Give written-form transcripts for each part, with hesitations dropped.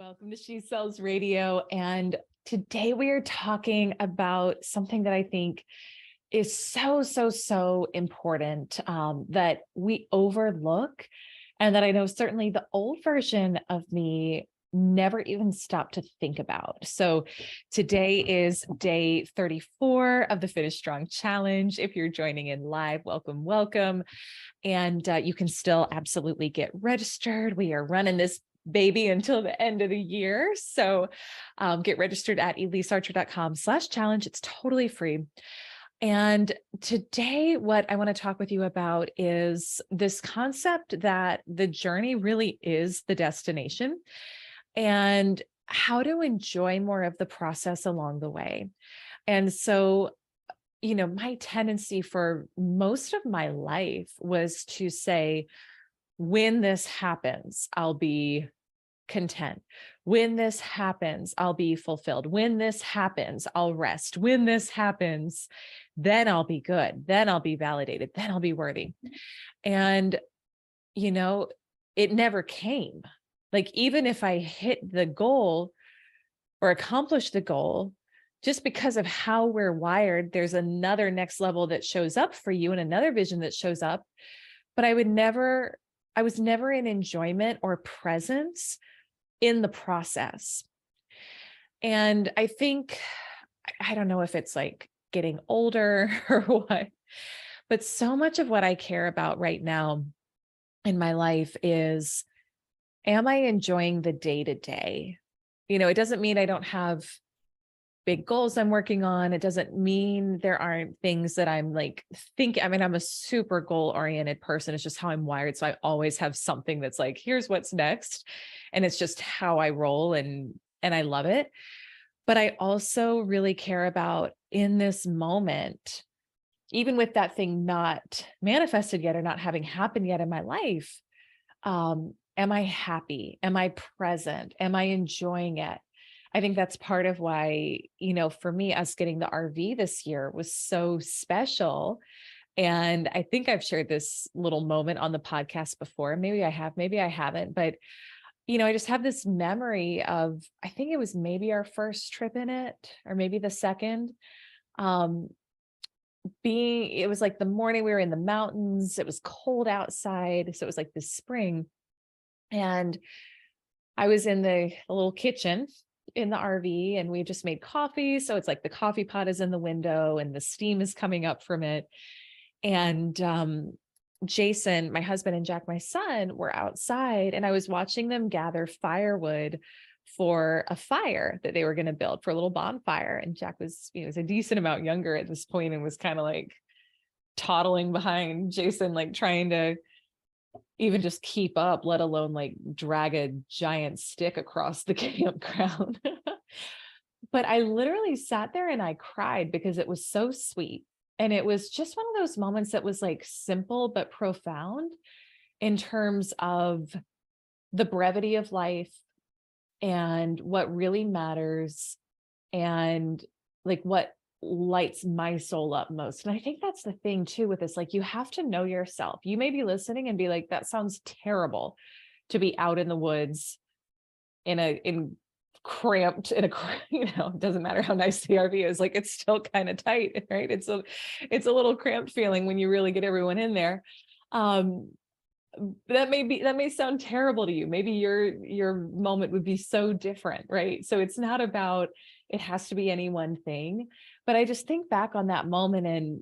Welcome to She Sells Radio. And today we are talking about something that I think is so important that we overlook, and that I know certainly the old version of me never even stopped to think about. So today is day 34 of the Finish Strong Challenge. If you're joining in live, welcome. And you can still absolutely get registered. We are running this baby until the end of the year. So get registered at ElyseArcher.com/challenge. It's totally free. And today, what I want to talk with you about is this concept that the journey really is the destination, and how to enjoy more of the process along the way. And so, my tendency for most of my life was to say, when this happens, I'll be content. When this happens, I'll be fulfilled. When this happens, I'll rest. When this happens, then I'll be good. Then I'll be validated. Then I'll be worthy. And, it never came. Like, even if I hit the goal or accomplish the goal, just because of how we're wired, there's another next level that shows up for you and another vision that shows up. But I was never in enjoyment or presence in the process. And I think, I don't know if it's like getting older or what, but so much of what I care about right now in my life is, am I enjoying the day to day? It doesn't mean I don't have big goals I'm working on. It doesn't mean there aren't things that I'm I'm a super goal oriented person. It's just how I'm wired. So I always have something that's like, here's what's next. And it's just how I roll, and I love it. But I also really care about, in this moment, even with that thing not manifested yet or not having happened yet in my life, am I happy? Am I present? Am I enjoying it? I think that's part of why, for me, us getting the RV this year was so special. And I think I've shared this little moment on the podcast before. Maybe I have, maybe I haven't, but I just have this memory of, I think it was maybe our first trip in it, or maybe the second. It was like the morning we were in the mountains. It was cold outside. So it was like this spring. And I was in the little kitchen in the RV, and we just made coffee. So it's like the coffee pot is in the window and the steam is coming up from it. And Jason, my husband, and Jack, my son, were outside, and I was watching them gather firewood for a fire that they were going to build for a little bonfire. And Jack was, was a decent amount younger at this point and was kind of like toddling behind Jason, like trying to even just keep up, let alone like drag a giant stick across the campground. But I literally sat there and I cried because it was so sweet. And it was just one of those moments that was like simple but profound in terms of the brevity of life and what really matters, and like what lights my soul up most. And I think that's the thing too with this, like, you have to know yourself. You may be listening and be like, that sounds terrible to be out in the woods cramped in a, it doesn't matter how nice the RV is, like, it's still kind of tight, right? It's a little cramped feeling when you really get everyone in there. That may sound terrible to you. Maybe your moment would be so different, right? So it's not about, it has to be any one thing. But I just think back on that moment, and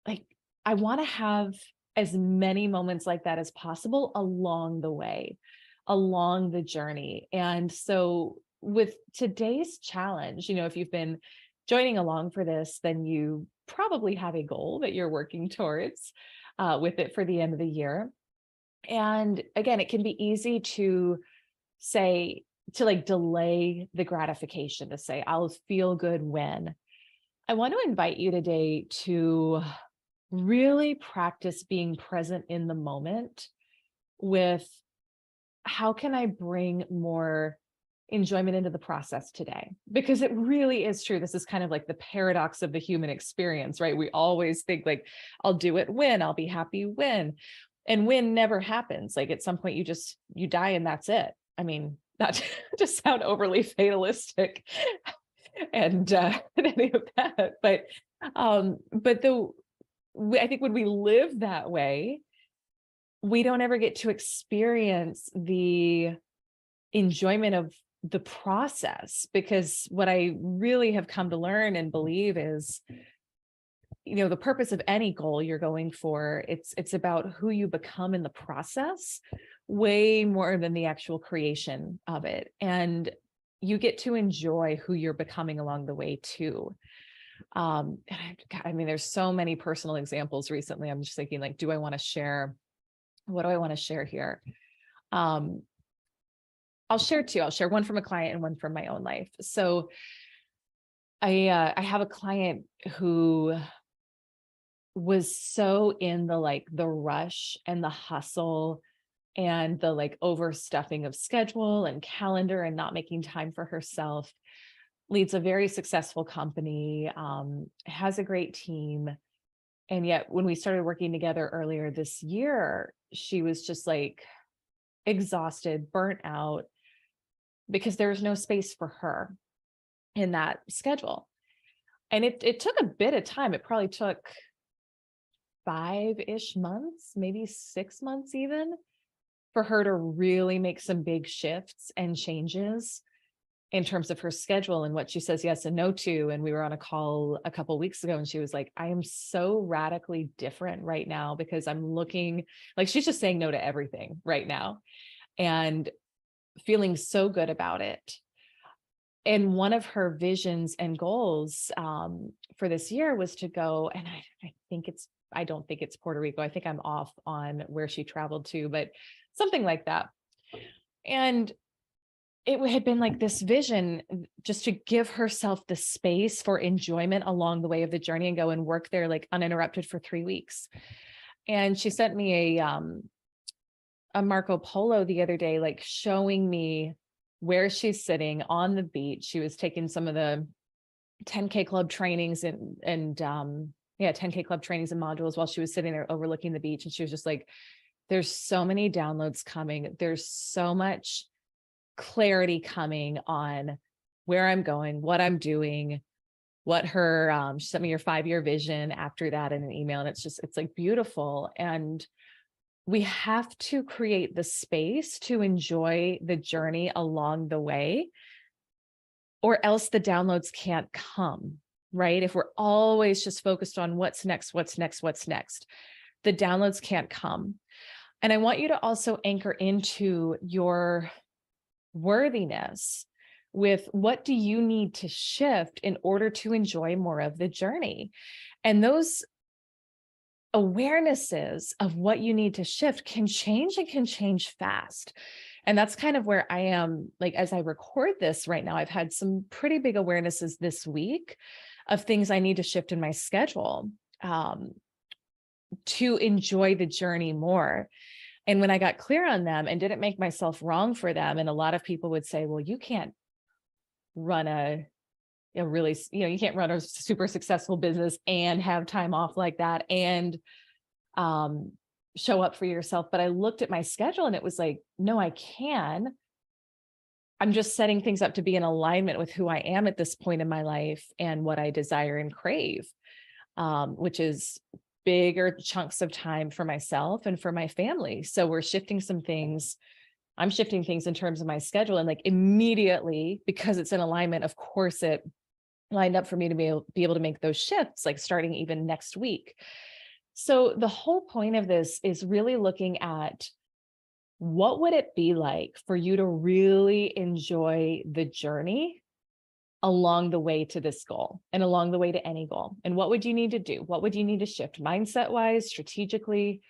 like, I want to have as many moments like that as possible along the way, along the journey. And so with today's challenge, if you've been joining along for this, then you probably have a goal that you're working towards with it for the end of the year. And again, it can be easy to say, to like delay the gratification, to say, I'll feel good when. I want to invite you today to really practice being present in the moment with, how can I bring more enjoyment into the process today? Because it really is true. This is kind of like the paradox of the human experience, right? We always think like, I'll do it when, I'll be happy when, and when never happens. Like, at some point you die and that's it. I mean, not to sound overly fatalistic and any of that, but I think when we live that way, we don't ever get to experience the enjoyment of the process, because what I really have come to learn and believe is, the purpose of any goal you're going for, it's about who you become in the process, way more than the actual creation of it. And you get to enjoy who you're becoming along the way too. I mean, there's so many personal examples recently. I'm just thinking, like, do I want to share? What do I want to share here? I'll share two. I'll share one from a client and one from my own life. So I have a client who was so in the rush and the hustle and the overstuffing of schedule and calendar and not making time for herself. Leads a very successful company, has a great team. And yet when we started working together earlier this year, she was just exhausted, burnt out, because there was no space for her in that schedule. And it took a bit of time. It probably took 5-ish months, maybe 6 months even, for her to really make some big shifts and changes in terms of her schedule and what she says yes and no to. And we were on a call a couple of weeks ago, and she was like, I am so radically different right now because I'm looking she's just saying no to everything right now and feeling so good about it. And one of her visions and goals for this year was to go, and I don't think it's Puerto Rico. I think I'm off on where she traveled to, but something like that. And it had been this vision just to give herself the space for enjoyment along the way of the journey and go and work there uninterrupted for 3 weeks. And she sent me a Marco Polo the other day, showing me where she's sitting on the beach. She was taking some of the 10K club trainings and 10K club trainings and modules while she was sitting there overlooking the beach. And she was just like, there's so many downloads coming. There's so much clarity coming on where I'm going, what I'm doing, what her, she sent me her 5-year vision after that in an email. And it's beautiful. And we have to create the space to enjoy the journey along the way, or else the downloads can't come, right? If we're always just focused on what's next, the downloads can't come. And I want you to also anchor into your worthiness with what do you need to shift in order to enjoy more of the journey. And those awarenesses of what you need to shift can change and can change fast. And that's kind of where I am, as I record this right now. I've had some pretty big awarenesses this week of things I need to shift in my schedule to enjoy the journey more. And when I got clear on them and didn't make myself wrong for them, and a lot of people would say, well, you can't run you can't run a super successful business and have time off like that and show up for yourself. But I looked at my schedule and it was no, I can. I'm just setting things up to be in alignment with who I am at this point in my life and what I desire and crave, which is bigger chunks of time for myself and for my family. So we're shifting some things. I'm shifting things in terms of my schedule, and immediately, because it's in alignment, of course, it lined up for me to be able to make those shifts, starting even next week. So the whole point of this is really looking at what would it be like for you to really enjoy the journey along the way to this goal and along the way to any goal. And what would you need to do? What would you need to shift mindset wise, strategically?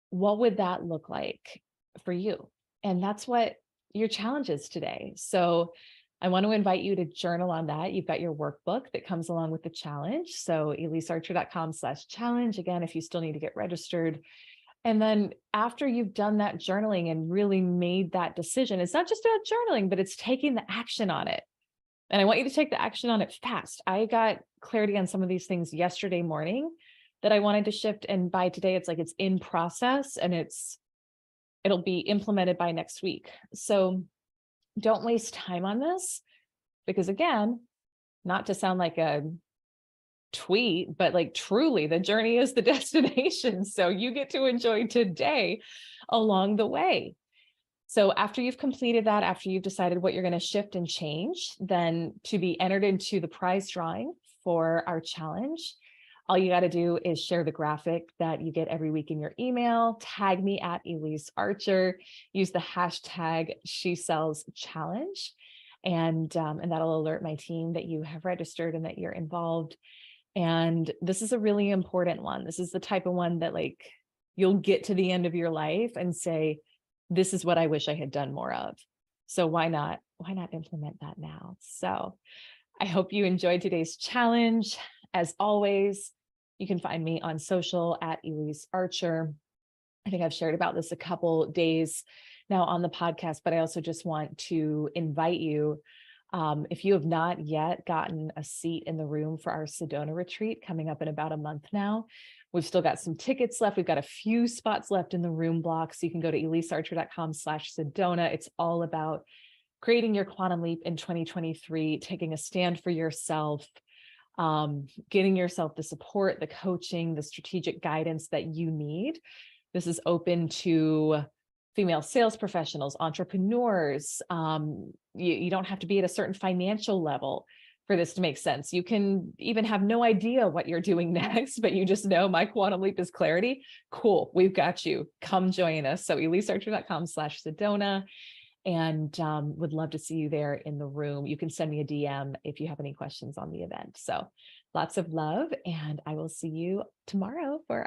What would that look like for you? And that's what your challenge is today. So I want to invite you to journal on that. You've got your workbook that comes along with the challenge. So ElyseArcher.com/challenge. Again, if you still need to get registered. And then after you've done that journaling and really made that decision, it's not just about journaling, but it's taking the action on it. And I want you to take the action on it fast. I got clarity on some of these things yesterday morning that I wanted to shift. And by today, it's in process and it'll be implemented by next week. So don't waste time on this, because again, not to sound like a tweet, but like truly the journey is the destination. So you get to enjoy today along the way. So after you've completed that, after you've decided what you're going to shift and change, then to be entered into the prize drawing for our challenge, all you got to do is share the graphic that you get every week in your email, tag me at Elyse Archer, use the hashtag #SheSellsChallenge, and that'll alert my team that you have registered and that you're involved. And this is a really important one. This is the type of one that like you'll get to the end of your life and say, this is what I wish I had done more of. So why not implement that now? So I hope you enjoyed today's challenge. As always, you can find me on social at Elyse Archer. I think I've shared about this a couple days now on the podcast, but I also just want to invite you, if you have not yet gotten a seat in the room for our Sedona retreat coming up in about a month now, we've still got some tickets left. We've got a few spots left in the room block. So you can go to elisearcher.com/Sedona. It's all about creating your quantum leap in 2023, taking a stand for yourself, getting yourself the support, the coaching, the strategic guidance that you need. This is open to female sales professionals, entrepreneurs. You don't have to be at a certain financial level for this to make sense. You can even have no idea what you're doing next, but you just know my quantum leap is clarity. Cool, we've got you. Come join us. So elisearcher.com/Sedona, and would love to see you there in the room. You can send me a DM if you have any questions on the event. So lots of love, and I will see you tomorrow for